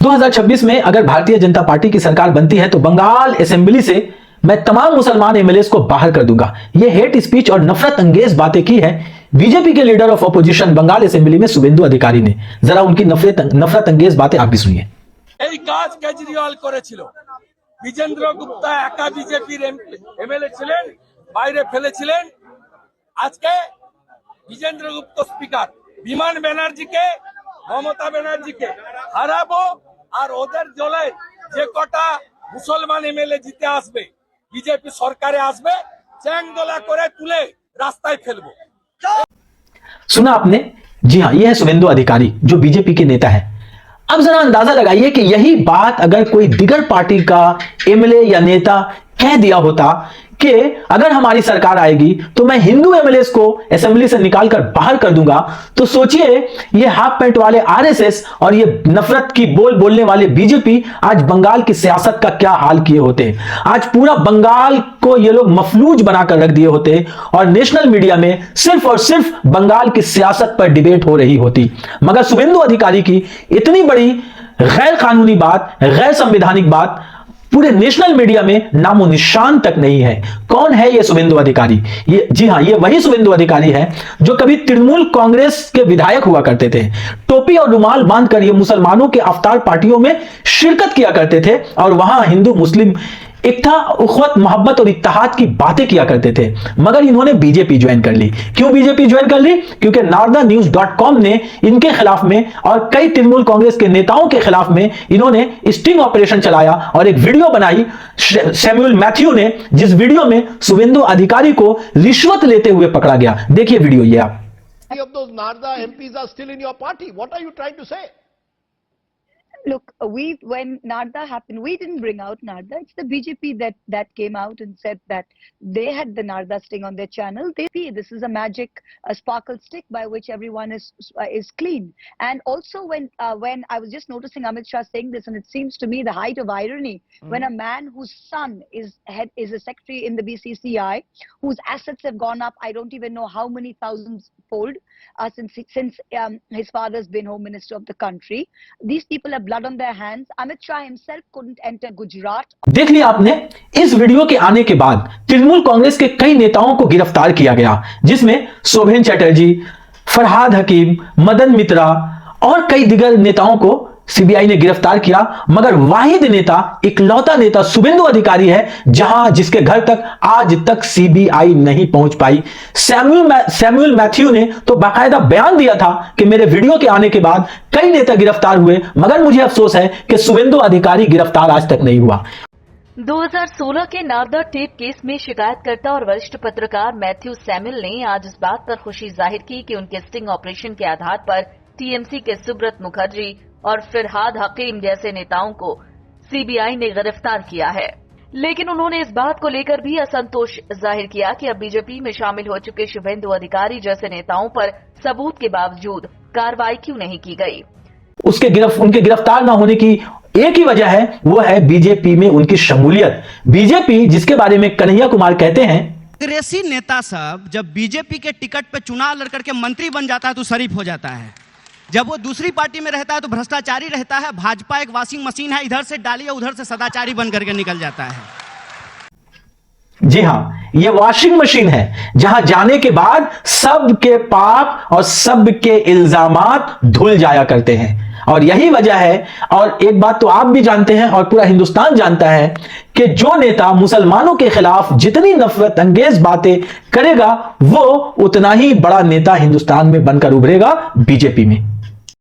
2026 में अगर भारतीय जनता पार्टी की सरकार बनती है तो बंगाल असेंबली से मैं तमाम मुसलमान एमएलएस को बाहर कर दूंगा। ये हेट स्पीच और नफरत अंगेज बातें की है बीजेपी के leader of opposition Bengal assembly में शुभेंदु अधिकारी ने। जरा उनकी नफरत अंगेज बातें आप भी सुनिए। এই কাজ কেজরিওয়াল করেছিল। বিজেন্দ্র গুপ্তা একা বিজেপির এমএলএ ছিলেন, বাইরে ফেলেছিলেন। আজকে বিজেন্দ্র গুপ্ত স্পিকার বিমান ব্যানার্জিকে, মমতা ব্যানার্জিকে হারাবো আর ওদের দলে যে কটা মুসলমান এমএলএ জিতে আসবে বিজেপি সরকারে আসবে চ্যাংদোলা করে তুলে রাস্তায় ফেলবো। सुना आपने? जी हां, यह है शुभेंदु अधिकारी जो बीजेपी के नेता है। अब जरा अंदाजा लगाइए कि यही बात अगर कोई दिगर पार्टी का एमएलए या नेता कह दिया होता कि अगर हमारी सरकार आएगी तो मैं हिंदू एमएलएस को असेंबली से निकालकर बाहर कर दूंगा, तो सोचिए ये हाफ पैंट वाले आरएसएस और ये नफरत की बोलने वाले बीजेपी आज बंगाल की सियासत का क्या हाल किए होते। आज पूरा बंगाल को ये लोग मफलूज बनाकर रख दिए होते और नेशनल मीडिया में सिर्फ और सिर्फ बंगाल की सियासत पर डिबेट हो रही होती। मगर शुभेंदु अधिकारी की इतनी बड़ी गैर कानूनी बात, गैर संवैधानिक बात पूरे नेशनल मीडिया में नामो निशान तक नहीं है। कौन है ये शुभेंदु अधिकारी? ये, जी हां, ये वही शुभेंदु अधिकारी है जो कभी तृणमूल कांग्रेस के विधायक हुआ करते थे। टोपी और रुमाल बांधकर ये मुसलमानों के अवतार पार्टियों में शिरकत किया करते थे और वहां हिंदू मुस्लिम एकता, उखवत, मोहब्बत और इत्तेहाद की बातें किया करते थे। मगर इन्होंने बीजेपी ज्वाइन कर ली। क्यों बीजेपी ज्वाइन कर ली? क्योंकि nardanews.com ने इनके खिलाफ में और कई तृणमूल कांग्रेस के नेताओं के खिलाफ में इन्होंने स्टिंग ऑपरेशन चलाया और एक वीडियो बनाई सैमुअल मैथ्यू ने, जिस वीडियो में शुभेंदु अधिकारी को रिश्वत लेते हुए पकड़ा गया। देखिए वीडियो ये आप। Of those Narda MPs are still in your party. What are you trying to say? Look, when Narda happened, we didn't bring out Narda. It's the BJP that came out and said that they had the Narda sting on their channel. This is a magic, a sparkle stick by which everyone is clean. And also when I was just noticing Amit Shah saying this, and it seems to me the height of irony when a man whose son is a secretary in the BCCI, whose assets have gone up, I don't even know how many thousands fold since his father's been home minister of the country. These people have blood on their hands. Amit Shah himself couldn't enter Gujarat. देख लिया आपने? इस video के आने के बाद तृणमूल कांग्रेस के कई नेताओं को गिरफ्तार किया गया, जिसमें शोभेन चटर्जी, फरहाद हकीम, मदन मित्रा और कई दिगर नेताओं को सीबीआई ने गिरफ्तार किया। मगर वाहिद नेता, इकलौता नेता शुभेंदु अधिकारी है जिसके घर तक आज तक सीबीआई नहीं पहुंच पाई। सैमुअल मैथ्यू ने तो बाकायदा बयान दिया था कि मेरे वीडियो के आने के बाद कई नेता गिरफ्तार हुए, मगर मुझे अफसोस है कि शुभेंदु अधिकारी गिरफ्तार आज तक नहीं हुआ। 2016 के नारदा टेप केस में शिकायतकर्ता और वरिष्ठ पत्रकार मैथ्यू सैमुअल ने आज इस बात पर खुशी जाहिर की कि उनके स्टिंग ऑपरेशन के आधार पर टीएमसी के सुब्रत मुखर्जी और फिरहाद हकीम जैसे नेताओं को सीबीआई ने गिरफ्तार किया है। लेकिन उन्होंने इस बात को लेकर भी असंतोष जाहिर किया कि अब बीजेपी में शामिल हो चुके शुभेंदु अधिकारी जैसे नेताओं पर सबूत के बावजूद कार्रवाई क्यों नहीं की गई। उनके गिरफ्तार न होने की एक ही वजह है, वो है बीजेपी में उनकी शमूलियत। बीजेपी जिसके बारे में कन्हैया कुमार कहते हैं, कांग्रेसी नेता सब जब बीजेपी के टिकट पे चुनाव लड़कर के मंत्री बन जाता है तो शरीफ हो जाता है, जब वो दूसरी पार्टी में रहता है तो भ्रष्टाचारी रहता है। भाजपा एक वॉशिंग मशीन है, इधर से डालिए उधर से सदाचारी बन करके निकल जाता है। जी हां, ये वॉशिंग मशीन है जहां जाने के बाद सबके पाप और सबके इल्जामात धुल जाया करते हैं। और यही वजह है, और एक बात तो आप भी जानते हैं और पूरा हिंदुस्तान जानता है कि जो नेता मुसलमानों के खिलाफ जितनी नफरत अंगेज बातें करेगा वो उतना ही बड़ा नेता हिंदुस्तान में बनकर उभरेगा बीजेपी में।